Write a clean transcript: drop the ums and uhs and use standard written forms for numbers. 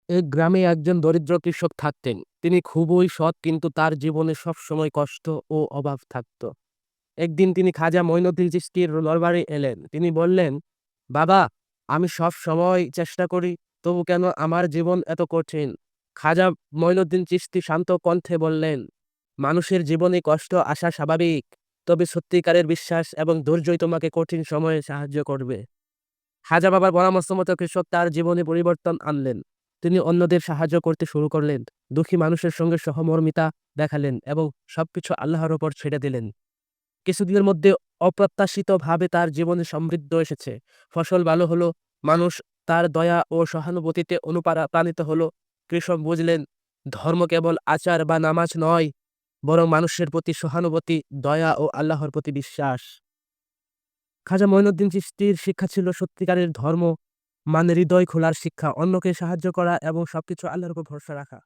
এক গ্রামে একজন দরিদ্র কৃষক থাকতেন। তিনি খুবই সৎ, কিন্তু তার জীবনে সবসময় কষ্ট ও অভাব থাকত। একদিন তিনি খাজা মঈনুদ্দিন চিশতির দরবারে এলেন। তিনি বললেন, বাবা, আমি সব সময় চেষ্টা করি, তবু কেন আমার জীবন এত কঠিন? খাজা মঈনুদ্দিন চিশতি শান্ত কণ্ঠে বললেন, মানুষের জীবনে কষ্ট আসা স্বাভাবিক, তবে সত্যিকারের বিশ্বাস এবং ধৈর্যই তোমাকে কঠিন সময়ে সাহায্য করবে। খাজা বাবার পরামর্শ মতো কৃষক তার জীবনে পরিবর্তন আনলেন। তিনি অন্যদের সাহায্য করতে শুরু করলেন, দুঃখী মানুষের সঙ্গে সহমর্মিতা দেখালেন এবং সবকিছু আল্লাহর ওপর ছেড়ে দিলেন। কিছুদিনের মধ্যে অপ্রত্যাশিতভাবে তার জীবনে সমৃদ্ধি এসেছে। ফসল ভালো হলো, মানুষ তার দয়া ও সহানুভূতিতে অনুপ্রাণিত হলো। কৃষক বুঝলেন, ধর্ম কেবল আচার বা নামাজ নয়, বরং মানুষের প্রতি সহানুভূতি, দয়া ও আল্লাহর প্রতি বিশ্বাস। খাজা মঈনুদ্দিন চিশতির শিক্ষা ছিল সত্যিকারের ধর্ম মানে হৃদয় খোলার শিক্ষা, অন্যকে সাহায্য করা এবং সবকিছু আল্লাহর উপর ভরসা রাখা।